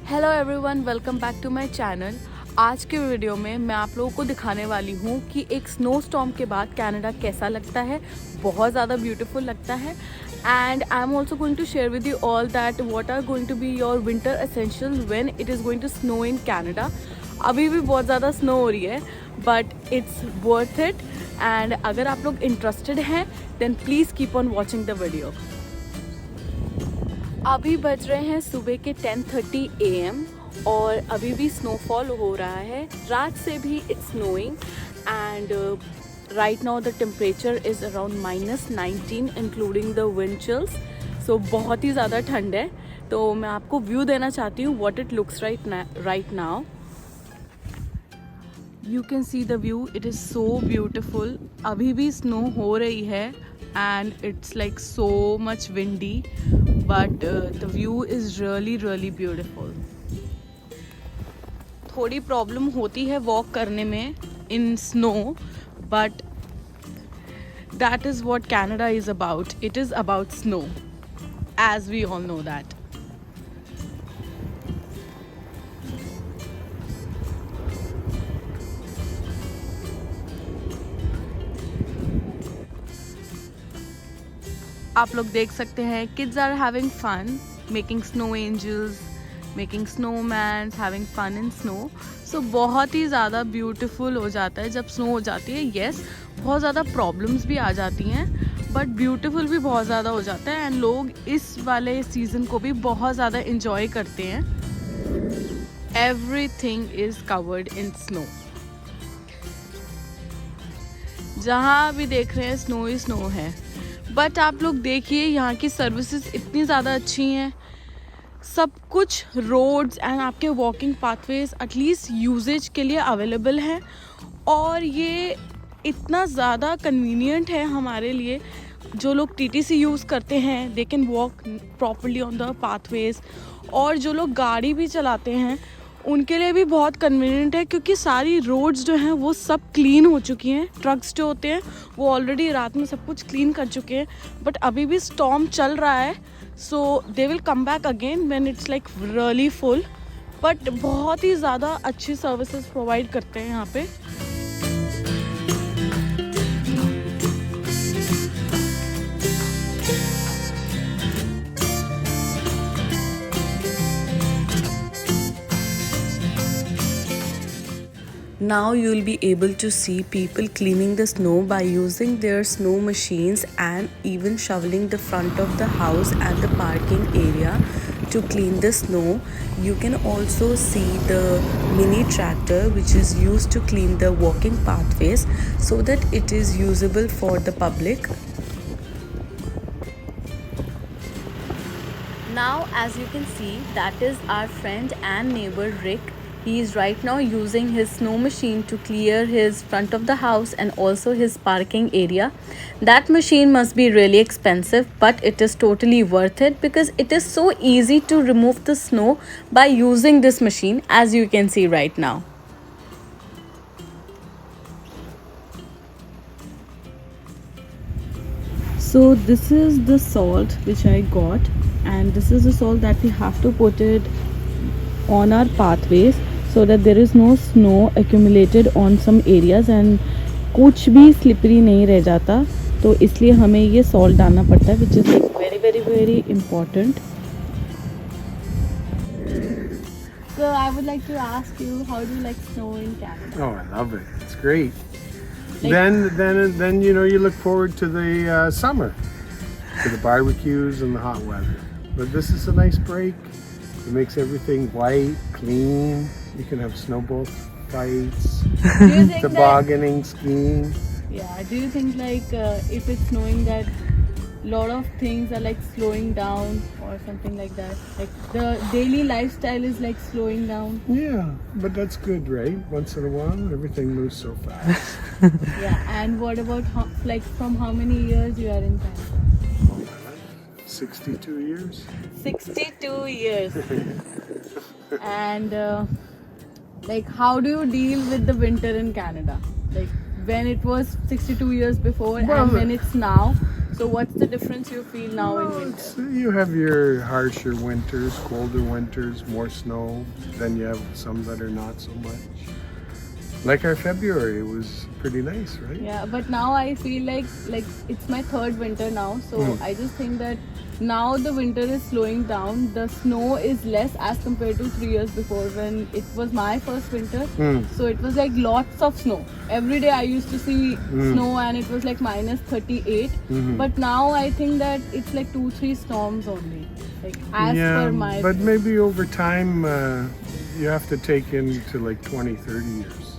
Hello everyone, welcome back to my channel. आज के video में मैं आप लोगों को दिखाने वाली हूँ कि एक स्नो स्टॉर्म के बाद कनाडा कैसा लगता है। बहुत ज़्यादा ब्यूटीफुल लगता है। And I am also going to share with you all that what are going to be your winter essential when it is going to snow in Canada. अभी भी बहुत ज़्यादा स्नो हो रही है but it's worth it. And अगर आप लोग इंटरेस्टेड हैं then please keep on watching the video. अभी बज रहे हैं सुबह के 10:30 AM और अभी भी स्नोफॉल हो रहा है। रात से भी it's snowing and right now the temperature is around -19 including the wind chills. So बहुत ही ज़्यादा ठंड है। तो मैं आपको व्यू देना चाहती हूँ what it looks right now. You can see the view, it is so beautiful. अभी भी स्नो हो रही है and it's like so much windy but the view is really beautiful. थोड़ी प्रॉब्लम होती है वॉक करने में in snow but that is what Canada is about. It is about snow as we all know that. आप लोग देख सकते हैं kids are having fun making snow angels, making snowmans, having fun in snow. So बहुत ही ज़्यादा beautiful हो जाता है जब स्नो हो जाती है। येस, बहुत ज़्यादा प्रॉब्लम्स भी आ जाती हैं बट ब्यूटीफुल भी बहुत ज़्यादा हो जाता है एंड लोग इस वाले सीज़न को भी बहुत ज़्यादा इंजॉय करते हैं। Everything is covered in snow. जहाँ भी देख रहे हैं स्नो ही स्नो है। बट आप लोग देखिए यहाँ की सर्विसेज इतनी ज़्यादा अच्छी हैं। सब कुछ रोड्स एंड आपके वॉकिंग पाथवेज एटलीस्ट यूजेज के लिए अवेलेबल हैं और ये इतना ज़्यादा कन्वीनियंट है हमारे लिए। जो लोग टीटीसी यूज़ करते हैं they can walk properly on the pathways और जो लोग गाड़ी भी चलाते हैं उनके लिए भी बहुत कन्वीनियंट है क्योंकि सारी रोड्स जो हैं वो सब क्लीन हो चुकी हैं। ट्रक्स जो होते हैं वो ऑलरेडी रात में सब कुछ क्लीन कर चुके हैं बट अभी भी स्टॉर्म चल रहा है so they will come back again when it's like really full. But बहुत ही ज़्यादा अच्छी सर्विसेज प्रोवाइड करते हैं यहाँ पे। Now you will be able to see people cleaning the snow by using their snow machines and even shoveling the front of the house and the parking area to clean the snow. You can also see the mini tractor which is used to clean the walking pathways so that it is usable for the public. Now as you can see, that is our friend and neighbor Rick. He is right now using his snow machine to clear his front of the house and also his parking area. That machine must be really expensive but it is totally worth it because it is so easy to remove the snow by using this machine as you can see right now. So this is the salt which I got and this is the salt that we have to put it on our pathways so that there is no snow accumulated on some areas and कुछ भी slippery नहीं रह जाता। तो इसलिए हमें ये salt डालना पड़ता है which is very important. So I would like to ask you, how do you like snow in Canada? Oh, I love it. It's great. Then you know you look forward to the summer, to the barbecues and the hot weather. But this is a nice break. It makes everything white, clean. You can have snowball fights, Do you think tobogganing, skiing. Yeah, do you think like if it's snowing that lot of things are like slowing down or something like that? Like the daily lifestyle is like slowing down. Yeah, but that's good, right? Once in a while, everything moves so fast. Yeah, and what about like from how many years you are in Canada? 62 years. 62 years. And like how do you deal with the winter in Canada? Like when it was 62 years before Well, and when it's now. So what's the difference you feel now in Well, winter? you have your harsher winters, colder winters, more snow. Then you have some that are not so much. Like our February was pretty nice, right? Yeah, but now I feel like it's my third winter now, so I just think that now the winter is slowing down. The snow is less as compared to 3 years before when it was my first winter. So it was like lots of snow. Every day I used to see snow and it was like minus 38. But now I think that it's like 2-3 storms only. Like as per my but maybe over time you have to take into like 20-30 years,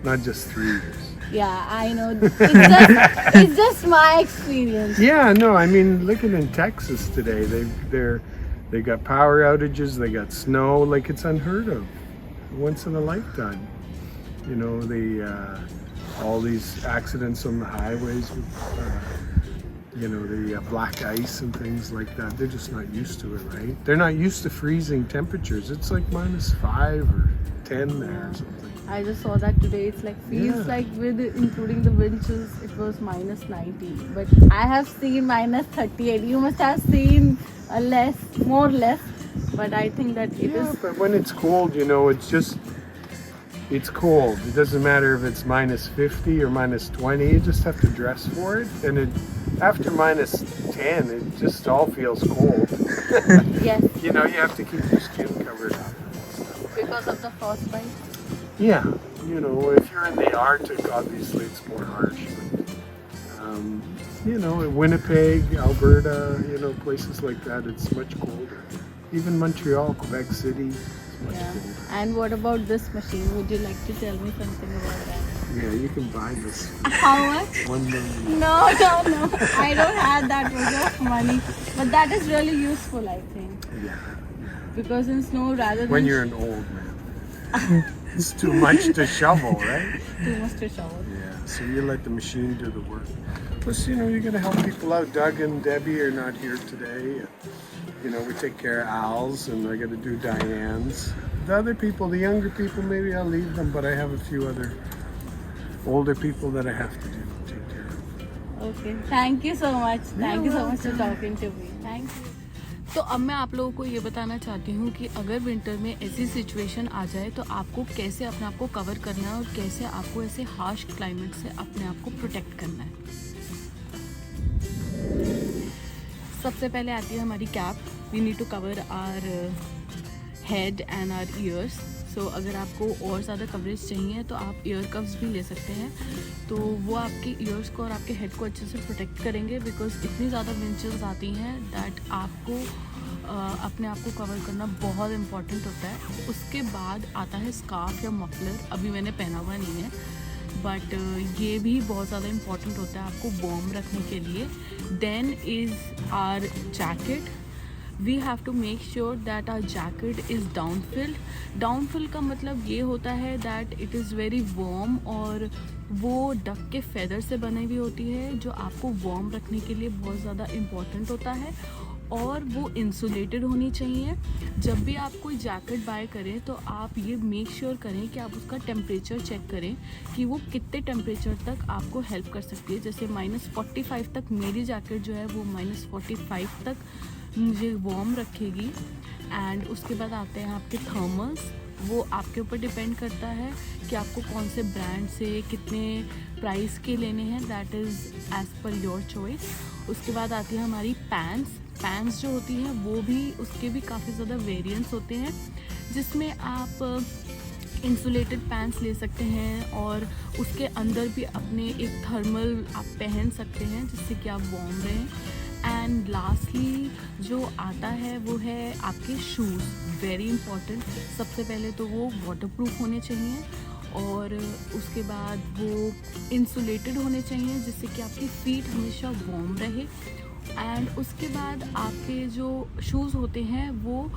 not just 3 years. Yeah, I know. It's just my experience. Yeah, no, I mean, look at in Texas today. They got power outages. They got snow. Like it's unheard of, once in a lifetime. You know, all these accidents on the highways with, you know, the black ice and things like that. They're just not used to it, right? They're not used to freezing temperatures. It's like -5 or 10 there or something. I just saw that today. It's like feels like with including the winds, it was minus 90. But I have seen minus 38. You must have seen more or less. But I think that it is. But when it's cold, you know, it's cold. It doesn't matter if it's minus 50 or minus 20. You just have to dress for it. And after minus 10, it just all feels cold. Yes. You know, you have to keep your skin covered up. Because of the frostbite. Yeah, you know, if you're in the Arctic, obviously it's more harsh. But, you know, in Winnipeg, Alberta, you know, places like that, it's much colder. Even Montreal, Quebec City, it's much colder. And what about this machine? Would you like to tell me something about that? Yeah, you can buy this How much? $1 million. No. I don't have that much of money. But that is really useful, I think. Yeah, Because in snow, rather than when you're an old man. It's too much to shovel, right? too much to shovel. Yeah, so you let the machine do the work. Plus, you know, you're going to help people out. Doug and Debbie are not here today. You know, we take care of Al's, and I got to do Diane's. The other people, the younger people, maybe I'll leave them, but I have a few other older people that I have to take care of. Okay, thank you so much. Thank you so much for talking to me. Thank you. तो अब मैं आप लोगों को ये बताना चाहती हूँ कि अगर विंटर में ऐसी सिचुएशन आ जाए तो आपको कैसे अपने आप को कवर करना है और कैसे आपको ऐसे हार्श क्लाइमेट से अपने आप को प्रोटेक्ट करना है। सबसे पहले आती है हमारी cap. We need to cover our head and our ears. So अगर आपको और ज़्यादा कवरेज चाहिए तो आप ईयर कव्स भी ले सकते हैं, तो वो आपके ईयर्स को और आपके हेड को अच्छे से प्रोटेक्ट करेंगे। बिकॉज इतनी ज़्यादा विंड चिल्स आती हैं दैट आपको अपने आप को कवर करना बहुत इम्पॉर्टेंट होता है। उसके बाद आता है स्कार्फ या मफलर। अभी मैंने पहना हुआ नहीं है, बट ये भी बहुत ज़्यादा इम्पॉर्टेंट होता है आपको वार्म रखने के लिए। Then is our jacket. We have to make sure that our jacket is down filled. Down fill का मतलब ये होता है that it is very warm, और वो डक के फेदर से बनी हुई होती है जो आपको वार्म रखने के लिए बहुत ज़्यादा इम्पॉर्टेंट होता है, और वो इंसुलेटेड होनी चाहिए। जब भी आप कोई जैकेट बाय करें तो आप ये मेक श्योर करें कि आप उसका टेम्परेचर चेक करें कि वो कितने टेम्परेचर तक आपको हेल्प कर सकती है। जैसे -45 तक मेरी जैकेट जो है वो -45 तक मुझे वार्म रखेगी। एंड उसके बाद आते हैं आपके थर्मल्स। वो आपके ऊपर डिपेंड करता है कि आपको कौन से ब्रांड से कितने प्राइस के लेने हैं, that is as per your choice. उसके बाद आती है हमारी पैंट्स जो होती हैं वो भी, उसके भी काफ़ी ज़्यादा वेरिएंट्स होते हैं, जिसमें आप इंसुलेटेड पैंट्स ले सकते हैं और उसके अंदर भी अपने एक थर्मल आप पहन सकते हैं जिससे कि आप वार्म रहें। एंड लास्टली जो आता है वो है आपके शूज़। Very important. सबसे पहले तो वो वाटरप्रूफ होने चाहिए, और उसके बाद वो इंसुलेटेड होने चाहिए जिससे कि आपकी फीट हमेशा वार्म रहे। एंड उसके बाद आपके जो शूज़ होते हैं वो,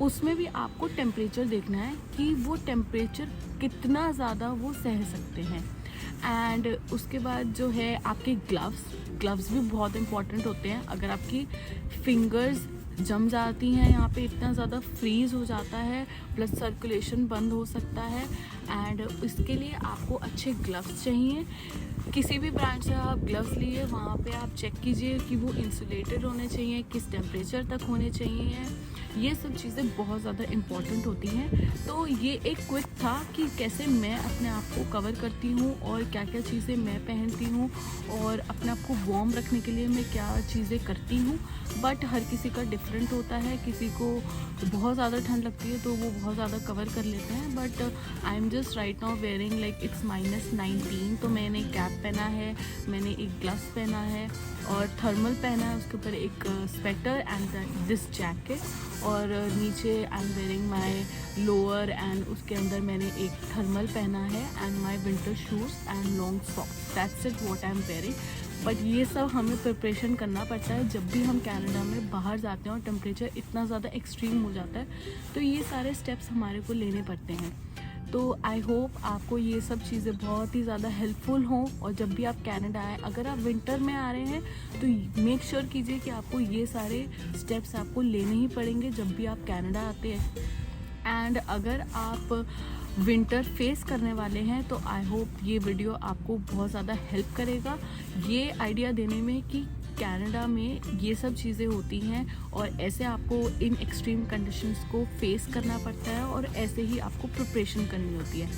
उसमें भी आपको टेम्परेचर देखना है कि वो टेम्परेचर कितना ज़्यादा वो सह सकते हैं। एंड उसके बाद जो है आपके ग्लव्स भी बहुत इंपॉर्टेंट होते हैं। अगर आपकी फिंगर्स जम जाती हैं, यहाँ पे इतना ज़्यादा फ्रीज़ हो जाता है, ब्लड सर्कुलेशन बंद हो सकता है। एंड इसके लिए आपको अच्छे ग्लव्स चाहिए। किसी भी ब्रांड से आप ग्लव्स लिए, वहाँ पे आप चेक कीजिए कि वो इंसुलेटेड होने चाहिए, किस टेम्परेचर तक होने चाहिए। ये सब चीज़ें बहुत ज़्यादा इम्पॉर्टेंट होती हैं। तो ये एक क्विक था कि कैसे मैं अपने आप को कवर करती हूँ और क्या क्या चीज़ें मैं पहनती हूँ और अपने आप को वार्म रखने के लिए मैं क्या चीज़ें करती हूँ। बट हर किसी का डिफरेंट होता है, किसी को बहुत ज़्यादा ठंड लगती है तो वो बहुत ज़्यादा कवर कर लेते हैं। But I am just right now wearing like it's -19, तो मैंने कैप पहना है, मैंने एक ग्लव्स पहना है और थर्मल पहना है, उसके ऊपर एक स्वेटर एंड दिस जैकेट, और नीचे I am wearing my lower and उसके अंदर मैंने एक थर्मल पहना है and my winter shoes and long socks. That's it what I am wearing. But ये सब हमें प्रिपरेशन करना पड़ता है जब भी हम कनाडा में बाहर जाते हैं और टेम्परेचर इतना ज़्यादा एक्सट्रीम हो जाता है, तो ये सारे स्टेप्स हमारे को लेने पड़ते हैं। तो आई होप आपको ये सब चीज़ें बहुत ही ज़्यादा हेल्पफुल हों। और जब भी आप कनाडा आए, अगर आप विंटर में आ रहे हैं तो मेक श्योर कीजिए कि आपको ये सारे स्टेप्स आपको लेने ही पड़ेंगे जब भी आप कनाडा आते हैं। एंड अगर आप विंटर फेस करने वाले हैं तो आई होप ये वीडियो आपको बहुत ज़्यादा हेल्प करेगा ये आइडिया देने में कि कनाडा में ये सब चीज़ें होती हैं और ऐसे आपको इन एक्सट्रीम कंडीशंस को फेस करना पड़ता है और ऐसे ही आपको प्रिपरेशन करनी होती है।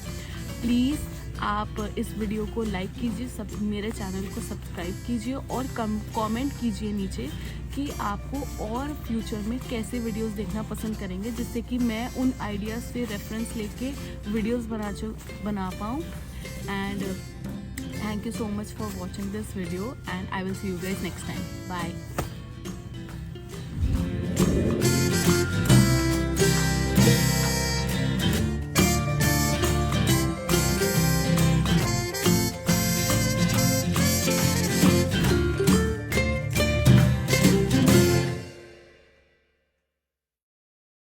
प्लीज़ आप इस वीडियो को लाइक कीजिए, सब मेरे चैनल को सब्सक्राइब कीजिए और कमेंट कीजिए नीचे कि आपको और फ्यूचर में कैसे वीडियोस देखना पसंद करेंगे, जिससे कि मैं उन आइडियाज़ से रेफरेंस लेके वीडियोस बना पाऊँ। And thank you so much for watching this video and I will see you guys next time. Bye.